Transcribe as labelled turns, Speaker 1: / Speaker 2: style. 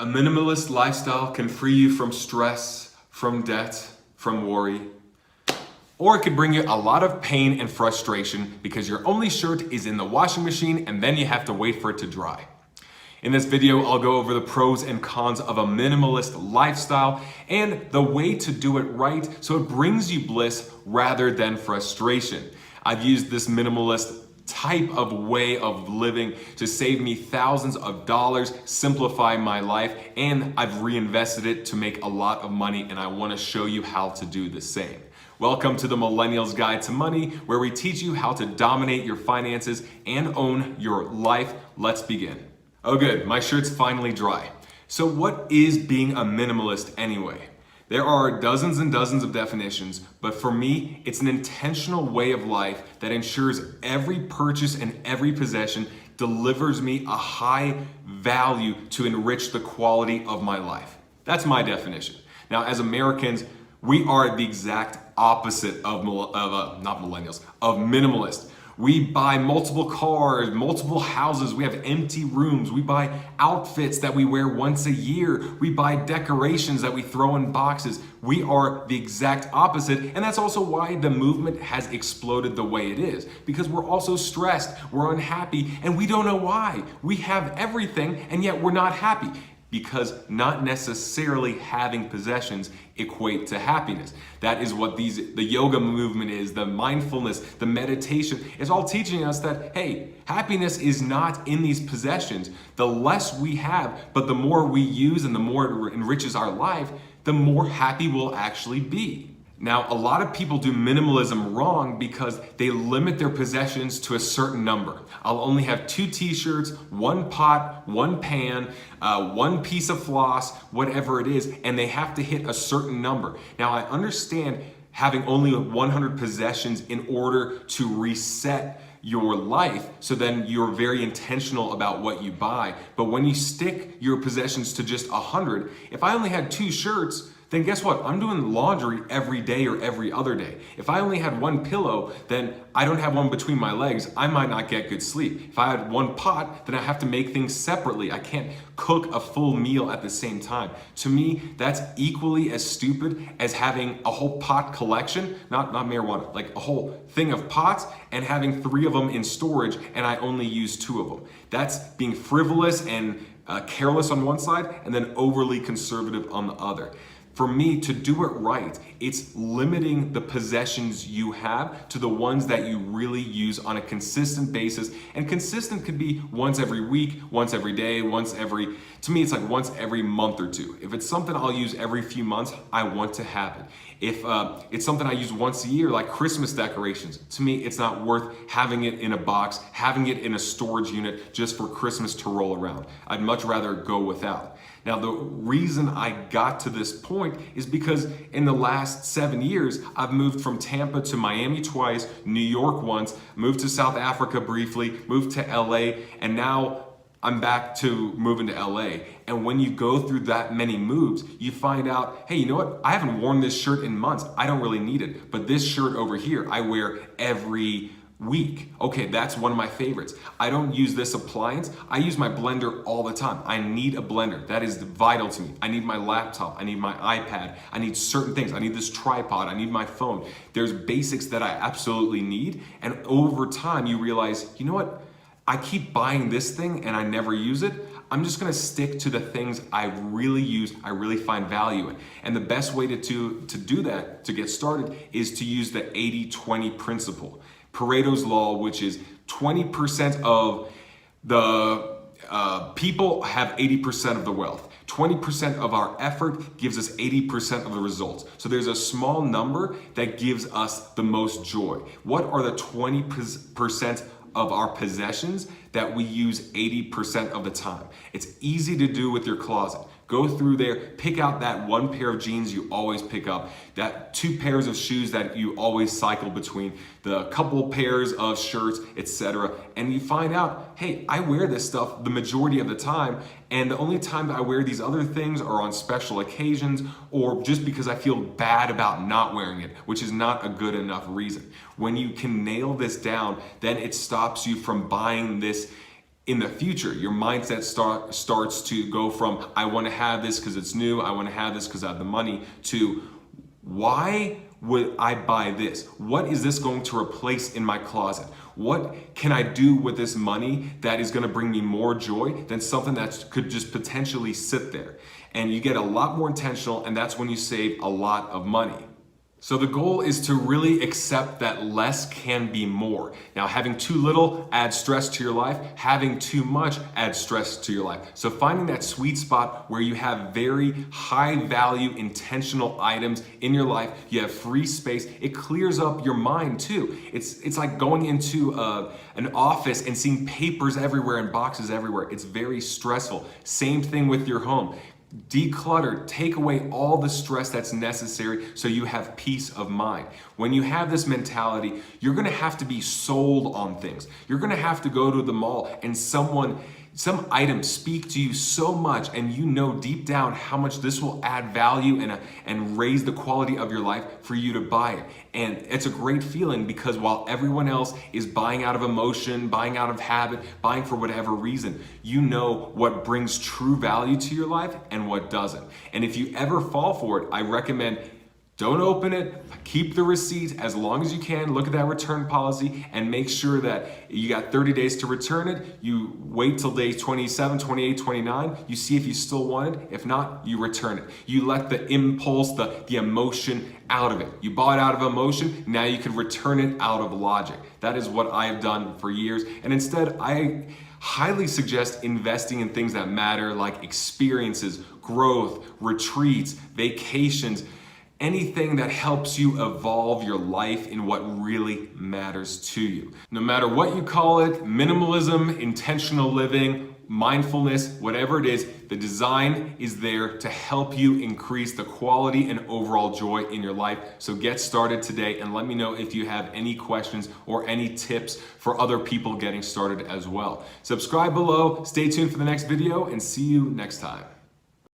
Speaker 1: A minimalist lifestyle can free you from stress, from debt, from worry, or it could bring you a lot of pain and frustration because your only shirt is in the washing machine and then you have to wait for it to dry. In this video, I'll go over the pros and cons of a minimalist lifestyle and the way to do it right so it brings you bliss rather than frustration. I've used this minimalist type of way of living to save me thousands of dollars, simplify my life, and I've reinvested it to make a lot of money, and I want to show you how to do the same. Welcome to the Millennial's Guide to Money, where we teach you how to dominate your finances and own your life. Let's begin. Oh good, my shirt's finally dry. So what is being a minimalist anyway? There are dozens and dozens of definitions, but for me, it's an intentional way of life that ensures every purchase and every possession delivers me a high value to enrich the quality of my life. That's my definition. Now, as Americans, we are the exact opposite of minimalist. We buy multiple cars, multiple houses, we have empty rooms, we buy outfits that we wear once a year, we buy decorations that we throw in boxes. We are the exact opposite, and that's also why the movement has exploded the way it is, because we're also stressed, we're unhappy, and we don't know why. We have everything, and yet we're not happy. Because not necessarily having possessions equate to happiness. That is what the yoga movement is, the mindfulness, the meditation is all teaching us that, hey, happiness is not in these possessions. The less we have, but the more we use and the more it enriches our life, the more happy we'll actually be. Now, a lot of people do minimalism wrong because they limit their possessions to a certain number. I'll only have 2 t-shirts, 1 pot, 1 pan, 1 piece of floss, whatever it is, and they have to hit a certain number. Now, I understand having only 100 possessions in order to reset your life, so then you're very intentional about what you buy. But when you stick your possessions to just 100, if I only had 2 shirts, then guess what? I'm doing laundry every day or every other day. If I only had 1 pillow, then I don't have one between my legs. I might not get good sleep. If I had 1 pot, then I have to make things separately. I can't cook a full meal at the same time. To me, that's equally as stupid as having a whole pot collection, not marijuana, like a whole thing of pots and having 3 of them in storage and I only use 2 of them. That's being frivolous and careless on one side and then overly conservative on the other. For me, to do it right, it's limiting the possessions you have to the ones that you really use on a consistent basis. And consistent could be once every week, once every day, to me, it's like once every month or 2. If it's something I'll use every few months, I want to have it. If it's something I use once a year, like Christmas decorations, to me, it's not worth having it in a box, having it in a storage unit just for Christmas to roll around. I'd much rather go without. Now, the reason I got to this point is because in the last 7 years, I've moved from Tampa to Miami twice, New York once, moved to South Africa briefly, moved to LA, and now I'm back to moving to LA. And when you go through that many moves, you find out, hey, you know what? I haven't worn this shirt in months. I don't really need it. But this shirt over here, I wear every week. Okay, that's one of my favorites. I don't use this appliance. I use my blender all the time. I need a blender. That is vital to me. I need my laptop. I need my iPad. I need certain things. I need this tripod. I need my phone. There's basics that I absolutely need. And over time, you realize, you know what? I keep buying this thing and I never use it. I'm just gonna stick to the things I really use, I really find value in. And the best way to do that, to get started, is to use the 80-20 principle. Paretos Law, which is 20% of the people have 80% of the wealth. 20% of our effort gives us 80% of the results. So there's a small number that gives us the most joy. What are the 20% of our possessions that we use 80% of the time? It's easy to do with your closet. Go through there, pick out that 1 pair of jeans you always pick up, that 2 pairs of shoes that you always cycle between, the couple pairs of shirts, etc. And you find out, hey, I wear this stuff the majority of the time, and the only time that I wear these other things are on special occasions or just because I feel bad about not wearing it, which is not a good enough reason. When you can nail this down, then it stops you from buying this in the future. Your mindset starts to go from, I want to have this because it's new, I want to have this because I have the money, to why would I buy this? What is this going to replace in my closet? What can I do with this money that is going to bring me more joy than something that could just potentially sit there? And you get a lot more intentional, and that's when you save a lot of money. So the goal is to really accept that less can be more. Now, having too little adds stress to your life. Having too much adds stress to your life. So finding that sweet spot where you have very high value, intentional items in your life, you have free space, it clears up your mind too. It's like going into an office and seeing papers everywhere and boxes everywhere. It's very stressful. Same thing with your home. Declutter, take away all the stress that's necessary so you have peace of mind. When you have this mentality, you're gonna have to be sold on things. You're gonna have to go to the mall and some items speak to you so much, and you know deep down how much this will add value and raise the quality of your life for you to buy it. And it's a great feeling, because while everyone else is buying out of emotion, buying out of habit, buying for whatever reason, you know what brings true value to your life and what doesn't. And if you ever fall for it, I recommend don't open it, keep the receipt as long as you can, look at that return policy, and make sure that you got 30 days to return it. You wait till day 27, 28, 29, you see if you still want it. If not, you return it. You let the impulse, the emotion out of it. You bought it out of emotion, now you can return it out of logic. That is what I have done for years. And instead, I highly suggest investing in things that matter, like experiences, growth, retreats, vacations, anything that helps you evolve your life in what really matters to you. No matter what you call it, minimalism, intentional living, mindfulness, whatever it is, the design is there to help you increase the quality and overall joy in your life. So get started today, and let me know if you have any questions or any tips for other people getting started as well. Subscribe below, stay tuned for the next video, and see you next time.